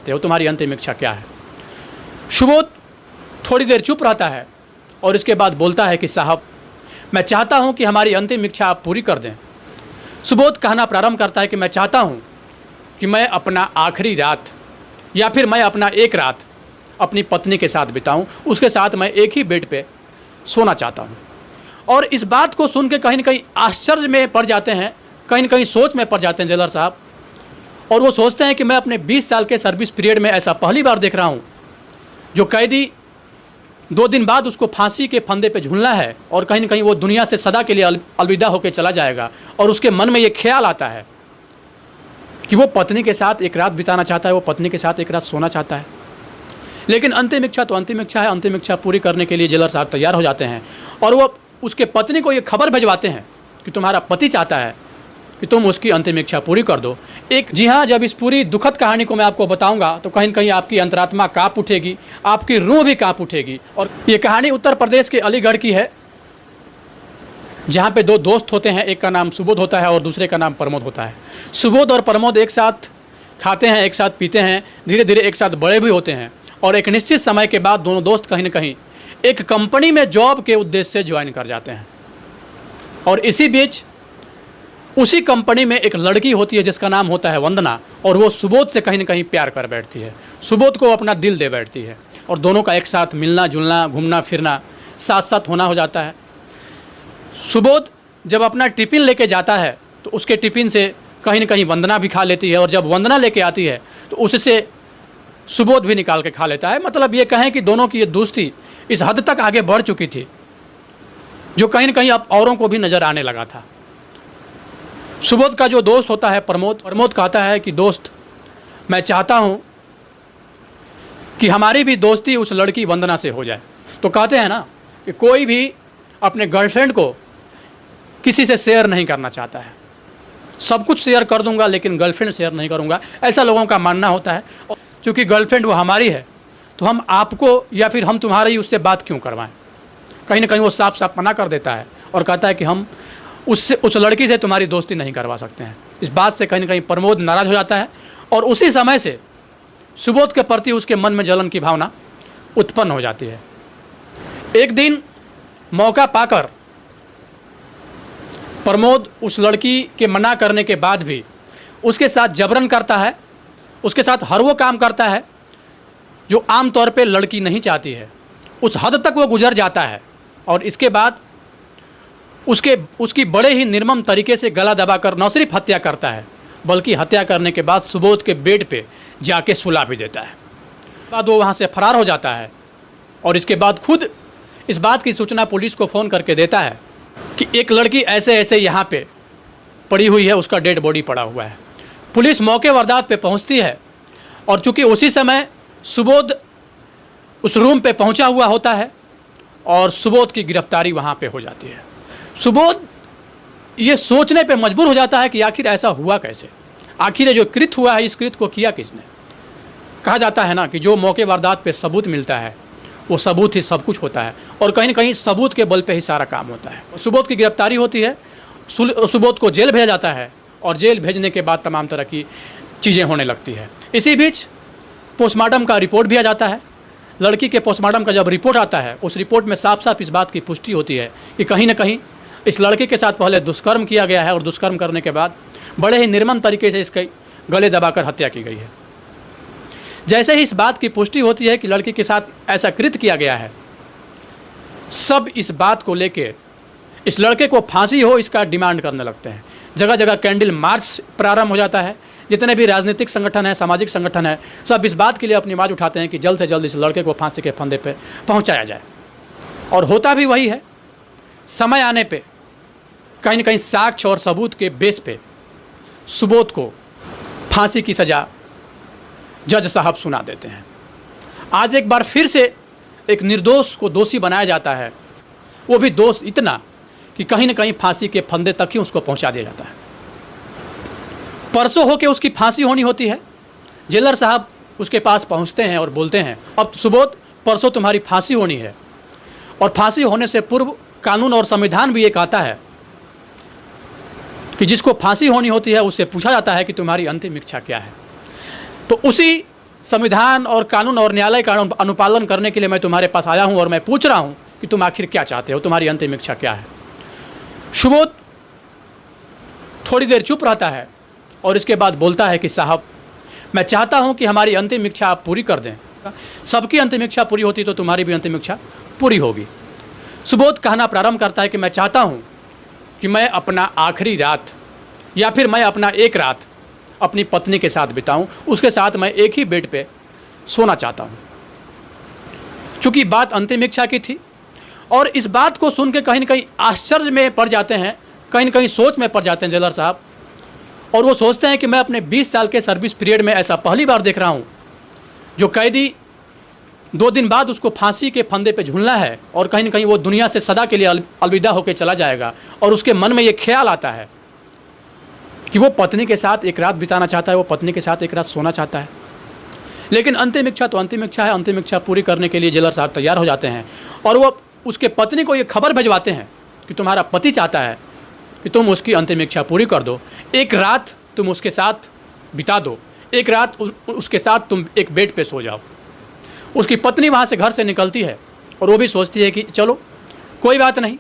चाहते हो, तुम्हारी अंतिम इच्छा क्या है। सुबोध थोड़ी देर चुप रहता है और इसके बाद बोलता है कि साहब, मैं चाहता हूं कि हमारी अंतिम इच्छा आप पूरी कर दें। सुबोध कहना प्रारंभ करता है कि मैं चाहता हूं कि मैं अपना आखिरी रात या फिर मैं अपना एक रात अपनी पत्नी के साथ बिताऊं, उसके साथ मैं एक ही बेड पे सोना चाहता हूं। और इस बात को सुन के कहीं न कहीं आश्चर्य में पड़ जाते हैं, कहीं न कहीं सोच में पड़ जाते हैं जेलर साहब, और वो सोचते हैं कि मैं अपने 20 साल के सर्विस पीरियड में ऐसा पहली बार देख रहा हूं जो कैदी 2 दिन बाद उसको फांसी के फंदे पे झूलना है और कहीं न कहीं वो दुनिया से सदा के लिए अलविदा होकर चला जाएगा। और उसके मन में ये ख्याल आता है कि वो पत्नी के साथ एक रात बिताना चाहता है, वो पत्नी के साथ एक रात सोना चाहता है। लेकिन अंतिम इच्छा तो अंतिम इच्छा है, अंतिम इच्छा पूरी करने के लिए जेलर साहब तैयार हो जाते हैं और वो उसके पत्नी को ये खबर भिजवाते हैं कि तुम्हारा पति चाहता है कि तुम उसकी अंतिम इच्छा पूरी कर दो। जी हाँ, जब इस पूरी दुखद कहानी को मैं आपको बताऊंगा तो कहीं न कहीं आपकी अंतरात्मा काँप उठेगी, आपकी रूह भी काँप उठेगी। और ये कहानी उत्तर प्रदेश के अलीगढ़ की है, जहाँ पे 2 दोस्त होते हैं, एक का नाम सुबोध होता है और दूसरे का नाम प्रमोद होता है। सुबोध और प्रमोद एक साथ खाते हैं, एक साथ पीते हैं, धीरे धीरे एक साथ बड़े भी होते हैं और एक निश्चित समय के बाद दोनों दोस्त कहीं न कहीं एक कंपनी में जॉब के उद्देश्य से ज्वाइन कर जाते हैं। और इसी बीच उसी कंपनी में एक लड़की होती है जिसका नाम होता है वंदना, और वो सुबोध से कहीं न कहीं प्यार कर बैठती है, सुबोध को अपना दिल दे बैठती है और दोनों का एक साथ मिलना जुलना, घूमना फिरना साथ साथ होना हो जाता है। सुबोध जब अपना टिफ़िन लेके जाता है तो उसके टिफ़िन से कहीं न कहीं वंदना भी खा लेती है और जब वंदना लेके आती है तो उससे सुबोध भी निकाल के खा लेता है। मतलब ये कहें कि दोनों की ये दोस्ती इस हद तक आगे बढ़ चुकी थी जो कहीं न कहीं अब औरों को भी नज़र आने लगा था। सुबोध का जो दोस्त होता है प्रमोद कहता है कि दोस्त, मैं चाहता हूँ कि हमारी भी दोस्ती उस लड़की वंदना से हो जाए। तो कहते हैं ना कि कोई भी अपने गर्लफ्रेंड को किसी से शेयर नहीं करना चाहता है, सब कुछ शेयर कर दूंगा लेकिन गर्लफ्रेंड शेयर नहीं करूंगा, ऐसा लोगों का मानना होता है। क्योंकि गर्लफ्रेंड वो हमारी है तो हम आपको या फिर हम तुम्हारी उससे बात क्यों करवाएं। कहीं ना कहीं वो साफ साफ मना कर देता है और कहता है कि हम उस लड़की से तुम्हारी दोस्ती नहीं करवा सकते हैं। इस बात से कहीं ना कहीं प्रमोद नाराज़ हो जाता है और उसी समय से सुबोध के प्रति उसके मन में जलन की भावना उत्पन्न हो जाती है। एक दिन मौका पाकर प्रमोद उस लड़की के मना करने के बाद भी उसके साथ जबरन करता है, उसके साथ हर वो काम करता है जो आमतौर पे लड़की नहीं चाहती है। उस हद तक वो गुजर जाता है और इसके बाद उसकी बड़े ही निर्मम तरीके से गला दबाकर न सिर्फ हत्या करता है बल्कि हत्या करने के बाद सुबोध के बेड पे जाके सुला भी देता है। बाद वो वहाँ से फरार हो जाता है और इसके बाद खुद इस बात की सूचना पुलिस को फ़ोन करके देता है कि एक लड़की ऐसे ऐसे यहाँ पे पड़ी हुई है, उसका डेड बॉडी पड़ा हुआ है। पुलिस मौके वारदात पे पहुँचती है और चूँकि उसी समय सुबोध उस रूम पे पहुँचा हुआ होता है और सुबोध की गिरफ्तारी वहाँ पे हो जाती है। सुबोध ये सोचने पे मजबूर हो जाता है कि आखिर ऐसा हुआ कैसे, आखिर जो कृत्य हुआ है इस कृत्य को किया किसने। कहा जाता है ना कि जो मौके वारदात पे सबूत मिलता है वो सबूत ही सब कुछ होता है और कहीं न कहीं सबूत के बल पे ही सारा काम होता है। सुबोध की गिरफ्तारी होती है, सुबोध को जेल भेजा जाता है और जेल भेजने के बाद तमाम तरह की चीज़ें होने लगती है। इसी बीच पोस्टमार्टम का रिपोर्ट भी आ जाता है। लड़की के पोस्टमार्टम का जब रिपोर्ट आता है उस रिपोर्ट में साफ साफ इस बात की पुष्टि होती है कि कहीं ना कहीं इस लड़के के साथ पहले दुष्कर्म किया गया है और दुष्कर्म करने के बाद बड़े ही निर्मम तरीके से इसके गले दबाकर हत्या की गई है। जैसे ही इस बात की पुष्टि होती है कि लड़की के साथ ऐसा कृत्य किया गया है, सब इस बात को लेके इस लड़के को फांसी हो इसका डिमांड करने लगते हैं। जगह जगह कैंडल मार्च प्रारंभ हो जाता है। जितने भी राजनीतिक संगठन है, सामाजिक संगठन है, सब इस बात के लिए अपनी आवाज़ उठाते हैं कि जल्द से जल्द इस लड़के को फांसी के फंदे पर पहुंचाया जाए। और होता भी वही है। समय आने पे कहीं न कहीं साक्ष्य और सबूत के बेस पे सुबोध को फांसी की सज़ा जज साहब सुना देते हैं। आज एक बार फिर से एक निर्दोष को दोषी बनाया जाता है, वो भी दोष इतना कि कहीं न कहीं फांसी के फंदे तक ही उसको पहुंचा दिया जाता है। परसों होके उसकी फांसी होनी होती है। जेलर साहब उसके पास पहुंचते हैं और बोलते हैं, अब सुबोध परसों तुम्हारी फांसी होनी है और फांसी होने से पूर्व कानून और संविधान भी ये कहता है कि जिसको फांसी होनी होती है उससे पूछा जाता है कि तुम्हारी अंतिम इच्छा क्या है। तो उसी संविधान और कानून और न्यायालय का अनुपालन करने के लिए मैं तुम्हारे पास आया हूं और मैं पूछ रहा हूं कि तुम आखिर क्या चाहते हो, तुम्हारी अंतिम इच्छा क्या है। सुबोध थोड़ी देर चुप रहता है और इसके बाद बोलता है कि साहब, मैं चाहता हूं कि हमारी अंतिम इच्छा आप पूरी कर दें। सबकी अंतिम इच्छा पूरी होती तो तुम्हारी भी अंतिम इच्छा पूरी होगी। सुबोध कहना प्रारंभ करता है कि मैं चाहता हूं कि मैं अपना आखिरी रात या फिर मैं अपना एक रात अपनी पत्नी के साथ बिताऊं, उसके साथ मैं एक ही बेड पे सोना चाहता हूं। चूँकि बात अंतिम इच्छा की थी और इस बात को सुन के कहीं ना कहीं आश्चर्य में पड़ जाते हैं, कहीं ना कहीं सोच में पड़ जाते हैं जेलर साहब, और वो सोचते हैं कि मैं अपने 20 साल के सर्विस पीरियड में ऐसा पहली बार देख रहा हूँ जो कैदी 2 दिन बाद उसको फांसी के फंदे पे झूलना है और कहीं ना कहीं वो दुनिया से सदा के लिए अलविदा होकर चला जाएगा और उसके मन में ये ख्याल आता है कि वो पत्नी के साथ एक रात बिताना चाहता है, वो पत्नी के साथ एक रात सोना चाहता है। लेकिन अंतिम इच्छा तो अंतिम इच्छा है, अंतिम इच्छा पूरी करने के लिए जेलर साहब तैयार हो जाते हैं और वो उसके पत्नी को ये खबर भिजवाते हैं कि तुम्हारा पति चाहता है कि तुम उसकी अंतिम इच्छा पूरी कर दो, एक रात तुम उसके साथ बिता दो, एक रात उसके साथ तुम एक बेड पे सो जाओ। उसकी पत्नी वहाँ से घर से निकलती है और वो भी सोचती है कि चलो कोई बात नहीं,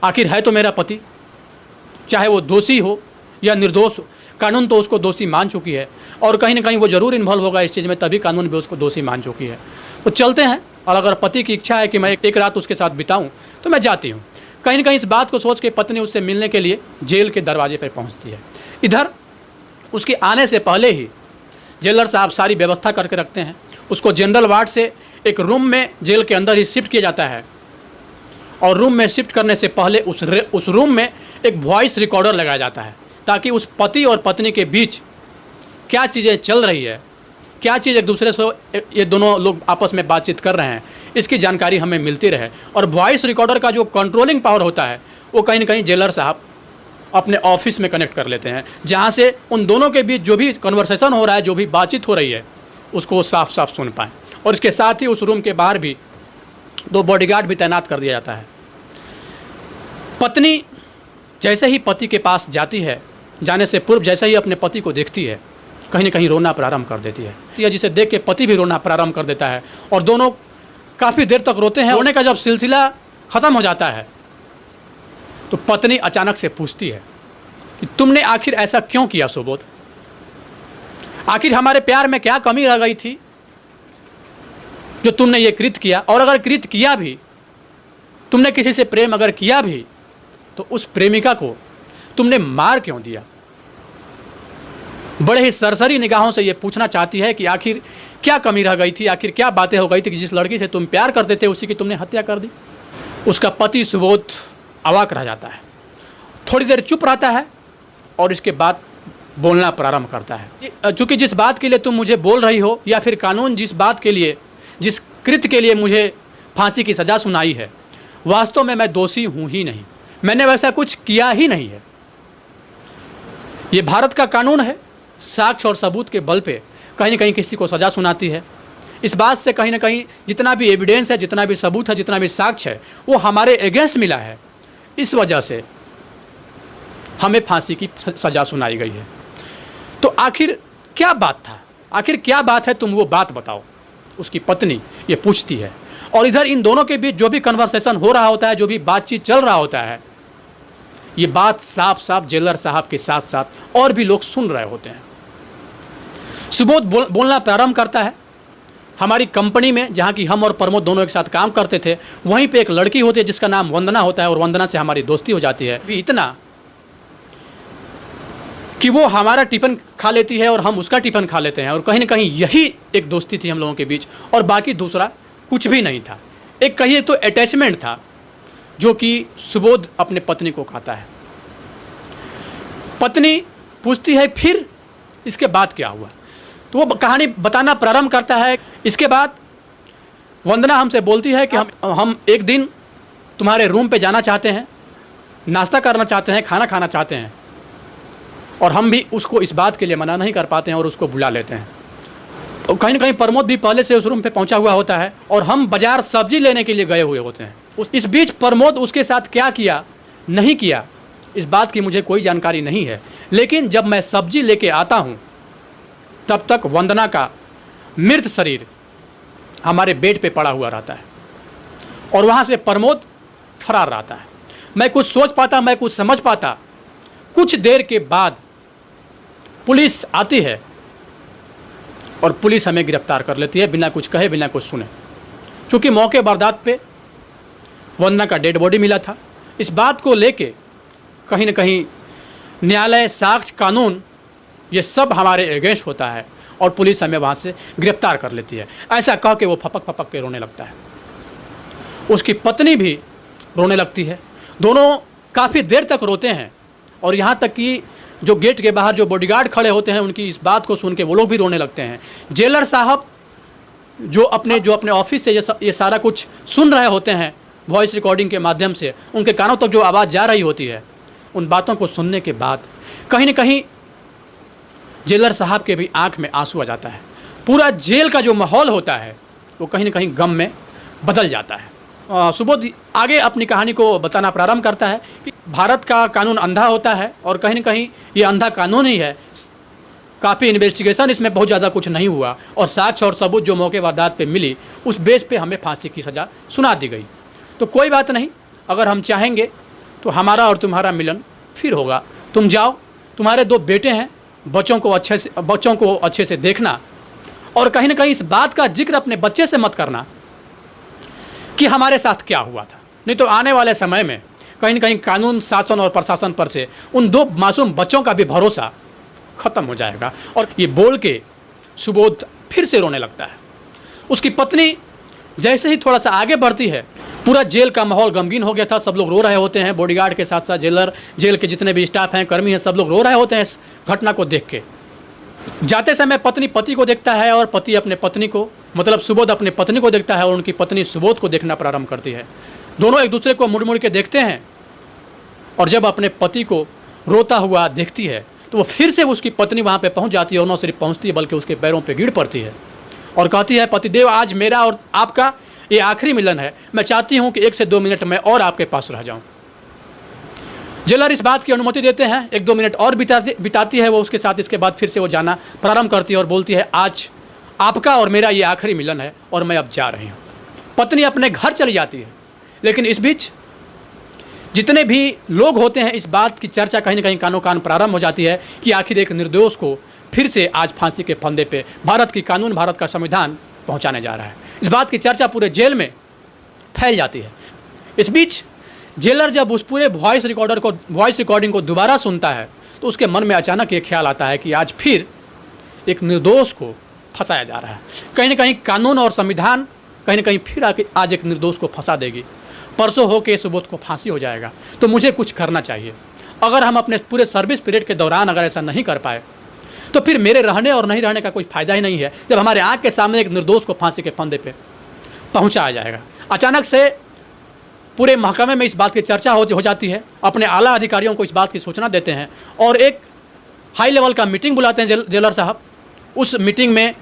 आखिर है तो मेरा पति, चाहे वो दोषी हो या निर्दोष हो, कानून तो उसको दोषी मान चुकी है और कहीं ना कहीं वो ज़रूर इन्वॉल्व होगा इस चीज़ में, तभी कानून भी उसको दोषी मान चुकी है। तो चलते हैं और अगर पति की इच्छा है कि मैं एक रात उसके साथ बिताऊं तो मैं जाती हूँ। कहीं ना कहीं इस बात को सोच के पत्नी उससे मिलने के लिए जेल के दरवाजे पर पहुँचती है। इधर उसके आने से पहले ही जेलर साहब सारी व्यवस्था करके रखते हैं। उसको जनरल वार्ड से एक रूम में जेल के अंदर ही शिफ्ट किया जाता है और रूम में शिफ्ट करने से पहले उस रूम में एक वॉइस रिकॉर्डर लगाया जाता है ताकि उस पति और पत्नी के बीच क्या चीज़ें चल रही है, क्या चीज़ एक दूसरे से ये दोनों लोग आपस में बातचीत कर रहे हैं, इसकी जानकारी हमें मिलती रहे। और वॉइस रिकॉर्डर का जो कंट्रोलिंग पावर होता है वो कहीं ना कहीं जेलर साहब अपने ऑफिस में कनेक्ट कर लेते हैं, जहाँ से उन दोनों के बीच जो भी कन्वर्सेशन हो रहा है, जो भी बातचीत हो रही है, उसको वो साफ साफ सुन पाएँ। और इसके साथ ही उस रूम के बाहर भी 2 बॉडीगार्ड भी तैनात कर दिया जाता है। पत्नी जैसे ही पति के पास जाती है, जाने से पूर्व जैसे ही अपने पति को देखती है, कहीं ना कहीं रोना प्रारंभ कर देती है, जिसे देख के पति भी रोना प्रारंभ कर देता है और दोनों काफ़ी देर तक रोते हैं। रोने का जब सिलसिला ख़त्म हो जाता है तो पत्नी अचानक से पूछती है कि तुमने आखिर ऐसा क्यों किया सुबोध? आखिर हमारे प्यार में क्या कमी रह गई थी जो तुमने ये कृत्य किया? और अगर कृत्य किया भी, तुमने किसी से प्रेम अगर किया भी, तो उस प्रेमिका को तुमने मार क्यों दिया? बड़े ही सरसरी निगाहों से ये पूछना चाहती है कि आखिर क्या कमी रह गई थी, आखिर क्या बातें हो गई थी कि जिस लड़की से तुम प्यार करते थे उसी की तुमने हत्या कर दी। उसका पति सुबोध अवाक रह जाता है, थोड़ी देर चुप रहता है और इसके बाद बोलना प्रारंभ करता है। चूँकि जिस बात के लिए तुम मुझे बोल रही हो या फिर कानून जिस बात के लिए, जिस कृत्य के लिए मुझे फांसी की सज़ा सुनाई है, वास्तव में मैं दोषी हूँ ही नहीं, मैंने वैसा कुछ किया ही नहीं है। ये भारत का कानून है, साक्ष्य और सबूत के बल पे कहीं ना कहीं किसी को सज़ा सुनाती है। इस बात से कहीं ना कहीं जितना भी एविडेंस है, जितना भी सबूत है, जितना भी साक्ष्य है, वो हमारे अगेंस्ट मिला है, इस वजह से हमें फांसी की सज़ा सुनाई गई है। तो आखिर क्या बात था, आखिर क्या बात है, तुम वो बात बताओ, उसकी पत्नी ये पूछती है। और इधर इन दोनों के बीच जो भी कन्वर्सेशन हो रहा होता है, जो भी बातचीत चल रहा होता है, ये बात साफ साफ जेलर साहब के साथ साथ और भी लोग सुन रहे होते हैं। सुबोध बोलना प्रारंभ करता है। हमारी कंपनी में, जहाँ की हम और प्रमोद दोनों एक साथ काम करते थे, वहीं पे एक लड़की होती है जिसका नाम वंदना होता है और वंदना से हमारी दोस्ती हो जाती है। इतना कि वो हमारा टिफ़िन खा लेती है और हम उसका टिफ़िन खा लेते हैं, और कहीं ना कहीं यही एक दोस्ती थी हम लोगों के बीच, और बाकी दूसरा कुछ भी नहीं था। एक कहिए तो अटैचमेंट था जो कि सुबोध अपने पत्नी को कहता है। पत्नी पूछती है फिर इसके बाद क्या हुआ, तो वो कहानी बताना प्रारंभ करता है। इसके बाद वंदना हमसे बोलती है कि हम एक दिन तुम्हारे रूम पे जाना चाहते हैं, नाश्ता करना चाहते हैं, खाना खाना चाहते हैं, और हम भी उसको इस बात के लिए मना नहीं कर पाते हैं और उसको बुला लेते हैं। तो कहीं ना कहीं प्रमोद भी पहले से उस रूम पे पहुंचा हुआ होता है और हम बाजार सब्जी लेने के लिए गए हुए होते हैं। इस बीच प्रमोद उसके साथ क्या किया नहीं किया, इस बात की मुझे कोई जानकारी नहीं है, लेकिन जब मैं सब्जी लेके आता हूं तब तक वंदना का मृत शरीर हमारे बेड पे पड़ा हुआ रहता है और वहाँ से प्रमोद फरार रहता है। मैं कुछ सोच पाता, मैं कुछ समझ पाता। कुछ देर के बाद पुलिस आती है और पुलिस हमें गिरफ्तार कर लेती है बिना कुछ कहे, बिना कुछ सुने। क्योंकि मौके वारदात पे वंदना का डेड बॉडी मिला था। इस बात को लेके कहीं न कहीं न्यायालय, साक्ष्य, कानून ये सब हमारे अगेंस्ट होता है और पुलिस हमें वहाँ से गिरफ्तार कर लेती है। ऐसा कह के वो फपक फपक के रोने लगता है। उसकी पत्नी भी रोने लगती है। दोनों काफ़ी देर तक रोते हैं और यहाँ तक कि जो गेट के बाहर जो बॉडीगार्ड खड़े होते हैं उनकी इस बात को सुन के वो लोग भी रोने लगते हैं। जेलर साहब जो अपने ऑफिस से ये सारा कुछ सुन रहे होते हैं वॉइस रिकॉर्डिंग के माध्यम से, उनके कानों तक जो आवाज़ जा रही होती है, उन बातों को सुनने के बाद कहीं न कहीं जेलर साहब के भी आंख में आंसू आ जाता है। पूरा जेल का जो माहौल होता है वो कहीं न कहीं गम में बदल जाता है। सुबोध आगे अपनी कहानी को बताना प्रारंभ करता है कि भारत का कानून अंधा होता है और कहीं न कहीं ये अंधा कानून ही है। काफ़ी इन्वेस्टिगेशन इसमें बहुत ज़्यादा कुछ नहीं हुआ और साक्ष्य और सबूत जो मौके वारदात पे मिली उस बेस पे हमें फांसी की सज़ा सुना दी गई। तो कोई बात नहीं, अगर हम चाहेंगे तो हमारा और तुम्हारा मिलन फिर होगा। तुम जाओ, तुम्हारे 2 बेटे हैं, बच्चों को अच्छे से देखना और कहीं ना कहीं इस बात का जिक्र अपने बच्चे से मत करना कि हमारे साथ क्या हुआ था। नहीं तो आने वाले समय में कहीं ना कहीं कानून, शासन और प्रशासन पर से उन 2 मासूम बच्चों का भी भरोसा ख़त्म हो जाएगा। और ये बोल के सुबोध फिर से रोने लगता है। उसकी पत्नी जैसे ही थोड़ा सा आगे बढ़ती है, पूरा जेल का माहौल गमगीन हो गया था। सब लोग रो रहे होते हैं, बॉडीगार्ड के साथ साथ जेल के जितने भी स्टाफ हैं, कर्मी हैं, सब लोग रो रहे होते हैं इस घटना को देख के। जाते समय पत्नी पति को देखता है और पति अपने पत्नी को, मतलब सुबोध अपने पत्नी को देखता है और उनकी पत्नी सुबोध को देखना प्रारंभ करती है। दोनों एक दूसरे को मुड़ मुड़ के देखते हैं और जब अपने पति को रोता हुआ देखती है तो वो फिर से उसकी पत्नी वहाँ पे पहुँच जाती है और न सिर्फ पहुँचती है बल्कि उसके पैरों पे गिर पड़ती है और कहती है, पतिदेव, आज मेरा और आपका ये आखिरी मिलन है। मैं चाहती हूँ कि 1 से 2 मिनट मैं और आपके पास रह जाऊँ। जेलर इस बात की अनुमति देते हैं। 1-2 मिनट और बिताती है वो उसके साथ। इसके बाद फिर से वो जाना प्रारंभ करती है और बोलती है, आज आपका और मेरा ये आखिरी मिलन है और मैं अब जा रही हूँ। पत्नी अपने घर चली जाती है। लेकिन इस बीच जितने भी लोग होते हैं, इस बात की चर्चा कहीं ना कहीं कानों कान प्रारंभ हो जाती है कि आखिर एक निर्दोष को फिर से आज फांसी के फंदे पे भारत की कानून, भारत का संविधान पहुंचाने जा रहा है। इस बात की चर्चा पूरे जेल में फैल जाती है। इस बीच जेलर जब उस पूरे वॉइस रिकॉर्डिंग को दोबारा सुनता है तो उसके मन में अचानक ये ख्याल आता है कि आज फिर एक निर्दोष को फंसाया जा रहा है। कहीं ना कहीं कानून और संविधान कहीं ना कहीं फिर आके आज एक निर्दोष को फंसा देगी। परसों हो के सुबोध को फांसी हो जाएगा। तो मुझे कुछ करना चाहिए। अगर हम अपने पूरे सर्विस पीरियड के दौरान अगर ऐसा नहीं कर पाए तो फिर मेरे रहने और नहीं रहने का कोई फ़ायदा ही नहीं है, जब हमारे आँख के सामने एक निर्दोष को फांसी के फंदे पे पहुंचाया जाएगा। अचानक से पूरे महकमे में इस बात की चर्चा हो जाती है। अपने आला अधिकारियों को इस बात की सूचना देते हैं और एक हाई लेवल का मीटिंग बुलाते हैं जेलर साहब। उस मीटिंग में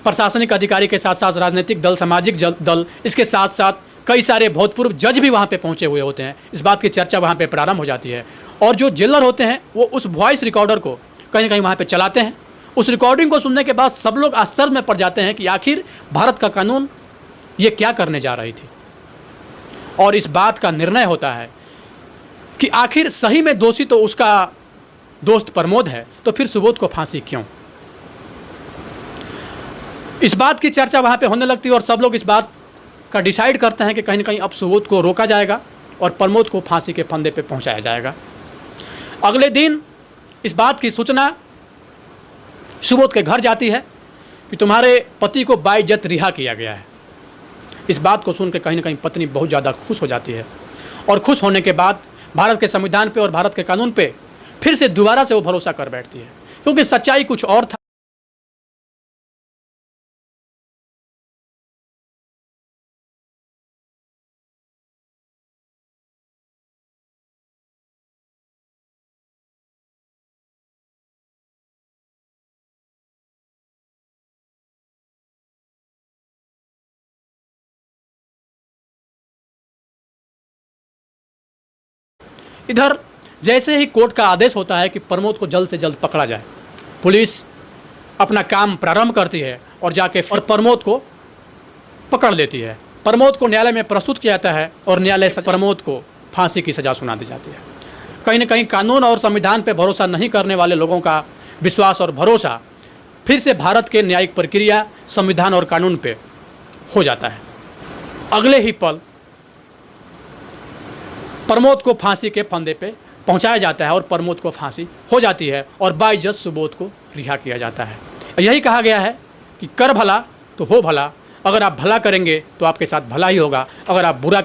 प्रशासनिक अधिकारी के साथ साथ राजनीतिक दल, सामाजिक दल, इसके साथ साथ कई सारे भूतपूर्व जज भी वहाँ पे पहुँचे हुए होते हैं। इस बात की चर्चा वहाँ पे प्रारंभ हो जाती है और जो जेलर होते हैं वो उस वॉइस रिकॉर्डर को कहीं ना कहीं वहाँ पे चलाते हैं। उस रिकॉर्डिंग को सुनने के बाद सब लोग आश्चर्य में पड़ जाते हैं कि आखिर भारत का कानून ये क्या करने जा रही थी। और इस बात का निर्णय होता है कि आखिर सही में दोषी तो उसका दोस्त प्रमोद है, तो फिर सुबोध को फांसी क्यों। इस बात की चर्चा वहाँ पे होने लगती है और सब लोग इस बात का डिसाइड करते हैं कि कहीं ना कहीं अब सुबोध को रोका जाएगा और प्रमोद को फांसी के फंदे पे पहुँचाया जाएगा। अगले दिन इस बात की सूचना सुबोध के घर जाती है कि तुम्हारे पति को बाइज्जत रिहा किया गया है। इस बात को सुनकर कहीं ना कहीं पत्नी बहुत ज़्यादा खुश हो जाती है और खुश होने के बाद भारत के संविधान पे और भारत के कानून पे फिर से दोबारा से वो भरोसा कर बैठती है, क्योंकि सच्चाई कुछ और था। इधर जैसे ही कोर्ट का आदेश होता है कि प्रमोद को जल्द से जल्द पकड़ा जाए, पुलिस अपना काम प्रारंभ करती है और जाके और प्रमोद को पकड़ लेती है। प्रमोद को न्यायालय में प्रस्तुत किया जाता है और न्यायालय से प्रमोद को फांसी की सज़ा सुना दी जाती है। कहीं न कहीं कानून और संविधान पर भरोसा नहीं करने वाले लोगों का विश्वास और भरोसा फिर से भारत के न्यायिक प्रक्रिया, संविधान और कानून पे हो जाता है। अगले ही पल प्रमोद को फांसी के फंदे पे पहुंचाया जाता है और प्रमोद को फांसी हो जाती है और बाई जज सुबोध को रिहा किया जाता है। यही कहा गया है कि कर भला तो हो भला, अगर आप भला करेंगे तो आपके साथ भला ही होगा, अगर आप बुरा